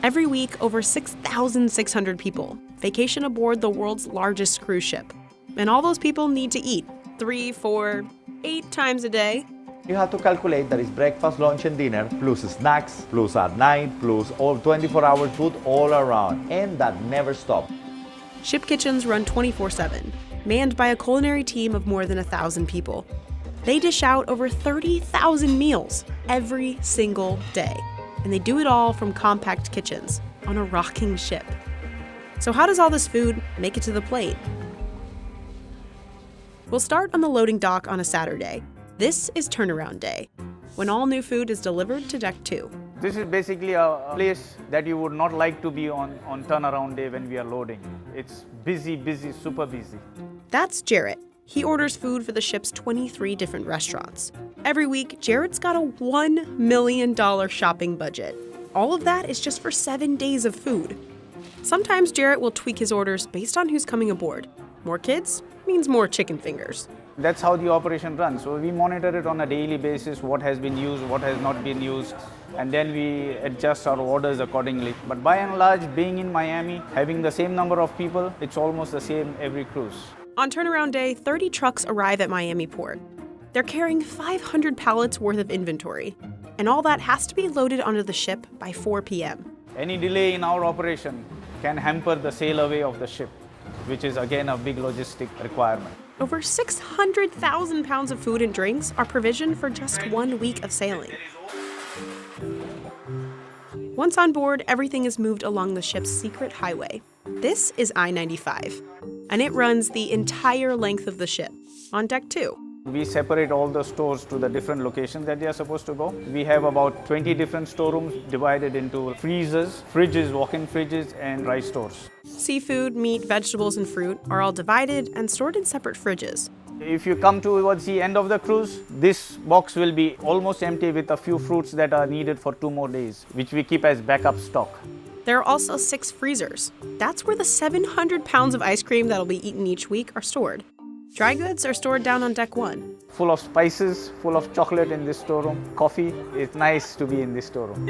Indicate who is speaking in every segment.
Speaker 1: Every week, over 6,600 people vacation aboard the world's largest cruise ship. And all those people need to eat 3, 4, 8 times a day.
Speaker 2: You have to calculate that it's breakfast, lunch, and dinner, plus snacks, plus at night, plus all 24-hour food all around. And that never stops.
Speaker 1: Ship kitchens run 24/7, manned by a culinary team of more than 1,000 people. They dish out over 30,000 meals every single day. And they do it all from compact kitchens on a rocking ship. So how does all this food make it to the plate? We'll start on the loading dock on a Saturday. This is turnaround day, when all new food is delivered to Deck 2.
Speaker 3: This is basically a place that you would not like to be on turnaround day when we are loading. It's busy, super busy.
Speaker 1: That's Jarrett. He orders food for the ship's 23 different restaurants. Every week, Jarrett's got a $1 million shopping budget. All of that is just for 7 days of food. Sometimes Jarrett will tweak his orders based on who's coming aboard. More kids means more chicken fingers.
Speaker 3: That's how the operation runs. So we monitor it on a daily basis, what has been used, what has not been used, and then we adjust our orders accordingly. But by and large, being in Miami, having the same number of people, it's almost the same every cruise.
Speaker 1: On turnaround day, 30 trucks arrive at Miami Port. They're carrying 500 pallets worth of inventory, and all that has to be loaded onto the ship by 4 p.m.
Speaker 3: Any delay in our operation can hamper the sail away of the ship, which is again a big logistic requirement.
Speaker 1: Over 600,000 pounds of food and drinks are provisioned for just 1 week of sailing. Once on board, everything is moved along the ship's secret highway. This is I-95, and it runs the entire length of the ship, on Deck 2.
Speaker 3: We separate all the stores to the different locations that they are supposed to go. We have about 20 different storerooms divided into freezers, fridges, walk-in fridges, and rice stores.
Speaker 1: Seafood, meat, vegetables, and fruit are all divided and stored in separate fridges.
Speaker 3: If you come towards the end of the cruise, this box will be almost empty with a few fruits that are needed for 2 more days, which we keep as backup stock.
Speaker 1: There are also 6 freezers. That's where the 700 pounds of ice cream that'll be eaten each week are stored. Dry goods are stored down on Deck 1.
Speaker 3: Full of spices, full of chocolate in this storeroom, coffee. It's nice to be in this storeroom.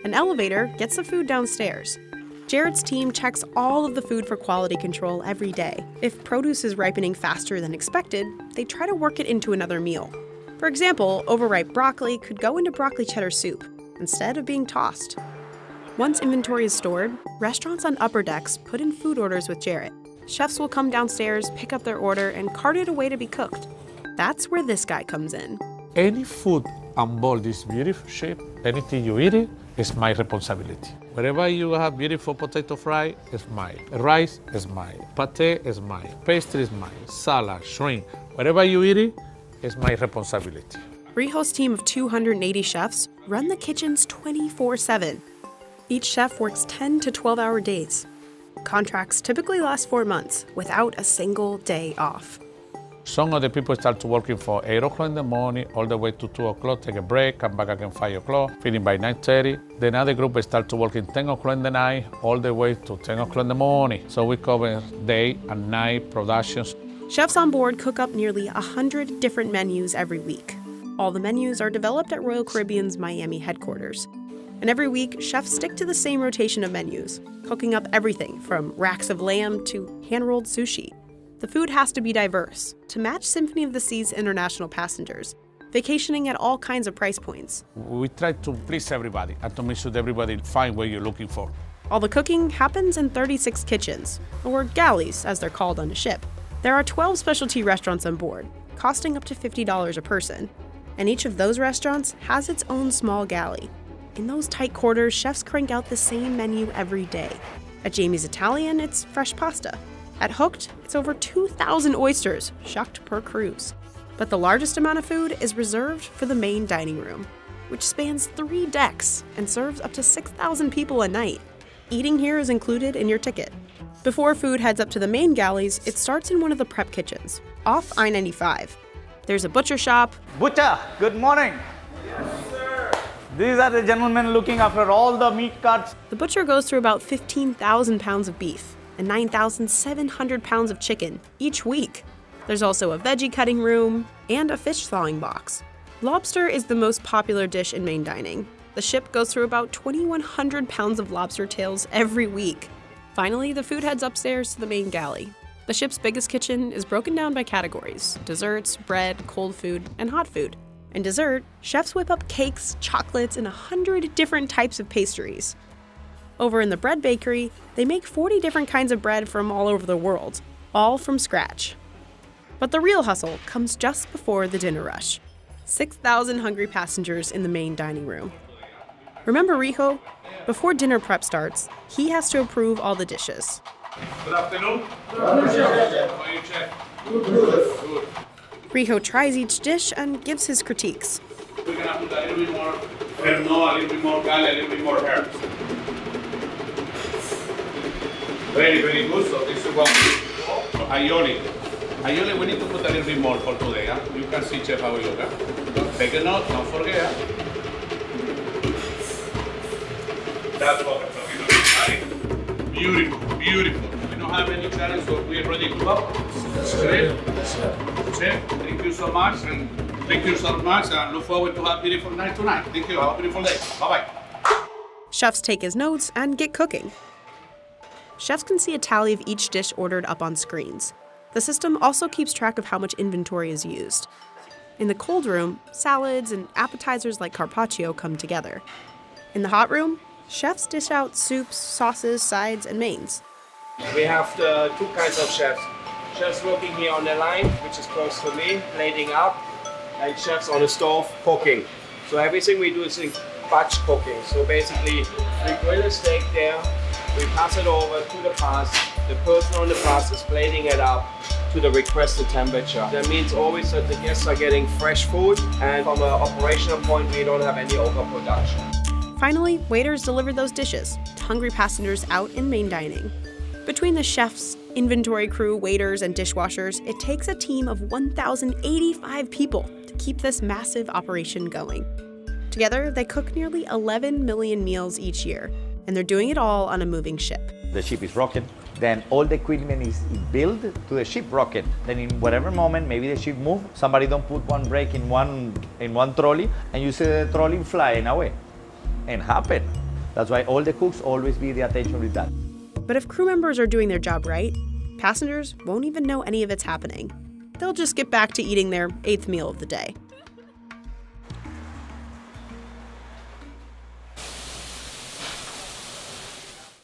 Speaker 1: An elevator gets the food downstairs. Jarrett's team checks all of the food for quality control every day. If produce is ripening faster than expected, they try to work it into another meal. For example, overripe broccoli could go into broccoli cheddar soup instead of being tossed. Once inventory is stored, restaurants on upper decks put in food orders with Jarrett. Chefs will come downstairs, pick up their order, and cart it away to be cooked. That's where this guy comes in.
Speaker 4: Any food on board this beautiful ship, anything you eat it, is my responsibility. Wherever you have beautiful potato fry, it's mine. Rice is mine. Pate is mine. Pastry is mine. Salad, shrimp, wherever you eat it, it's my responsibility.
Speaker 1: Rijo's team of 280 chefs run the kitchens 24/7. Each chef works 10 to 12-hour days. Contracts typically last 4 months without a single day off.
Speaker 4: Some of the people start working for 8 o'clock in the morning, all the way to 2 o'clock, take a break, come back again 5 o'clock, finish by 9:30. Then another group start working 10 o'clock in the night, all the way to 10 o'clock in the morning. So we cover day and night productions.
Speaker 1: Chefs on board cook up nearly 100 different menus every week. All the menus are developed at Royal Caribbean's Miami headquarters. And every week, chefs stick to the same rotation of menus, cooking up everything from racks of lamb to hand-rolled sushi. The food has to be diverse to match Symphony of the Sea's international passengers, vacationing at all kinds of price points.
Speaker 4: We try to please everybody and to make sure that everybody find what you're looking for.
Speaker 1: All the cooking happens in 36 kitchens, or galleys as they're called on a ship. There are 12 specialty restaurants on board, costing up to $50 a person. And each of those restaurants has its own small galley. In those tight quarters, chefs crank out the same menu every day. At Jamie's Italian, it's fresh pasta. At Hooked, it's over 2,000 oysters, shucked per cruise. But the largest amount of food is reserved for the main dining room, which spans 3 decks and serves up to 6,000 people a night. Eating here is included in your ticket. Before food heads up to the main galleys, it starts in one of the prep kitchens, off I-95. There's a butcher shop.
Speaker 3: Butcher, good morning.
Speaker 5: Yes, sir.
Speaker 3: These are the gentlemen looking after all the meat cuts.
Speaker 1: The butcher goes through about 15,000 pounds of beef and 9,700 pounds of chicken each week. There's also a veggie cutting room and a fish thawing box. Lobster is the most popular dish in main dining. The ship goes through about 2,100 pounds of lobster tails every week. Finally, the food heads upstairs to the main galley. The ship's biggest kitchen is broken down by categories: desserts, bread, cold food, and hot food. In dessert, chefs whip up cakes, chocolates, and 100 different types of pastries. Over in the bread bakery, they make 40 different kinds of bread from all over the world, all from scratch. But the real hustle comes just before the dinner rush. 6,000 hungry passengers in the main dining room. Remember Rijo? Before dinner prep starts, he has to approve all the dishes.
Speaker 4: Good afternoon. How are you, Chef? Good.
Speaker 1: Rijo tries each dish and gives his critiques.
Speaker 4: We're gonna put a little bit more ferno, a little bit more gale, a little bit more herbs. Very, very good. So this is what we do. Aioli. Aioli, we need to put a little bit more for today. Huh? You can see, Chef, how we look. Huh? Take a note, don't forget. Huh? That's what we're talking about. Right? Beautiful, beautiful. We don't have any challenge, so we're ready to go. Chef, thank you so much, and thank you so much, and look forward to have a beautiful night tonight. Thank you. Have a beautiful day. Bye-bye.
Speaker 1: Chefs take his notes and get cooking. Chefs can see a tally of each dish ordered up on screens. The system also keeps track of how much inventory is used. In the cold room, salads and appetizers like carpaccio come together. In the hot room, chefs dish out soups, sauces, sides, and mains.
Speaker 5: We have the two kinds of chefs. Chefs working here on the line, which is close to me, plating up, and chefs on the stove cooking. So everything we do is in batch cooking. So basically, we grill a steak there, we pass it over to the pass. The person on the pass is plating it up to the requested temperature. That means always that the guests are getting fresh food, and from an operational point, we don't have any overproduction.
Speaker 1: Finally, waiters deliver those dishes to hungry passengers out in main dining. Between the chefs, inventory crew, waiters, and dishwashers, it takes a team of 1,085 people to keep this massive operation going. Together, they cook nearly 11 million meals each year, and they're doing it all on a moving ship.
Speaker 2: The ship is rocking, then all the equipment is built to the ship rocking. Then in whatever moment, maybe the ship move, somebody don't put one brake in one trolley, and you see the trolley flying away. And happen. That's why all the cooks always be the attention with that.
Speaker 1: But if crew members are doing their job right, passengers won't even know any of it's happening. They'll just get back to eating their 8th meal of the day.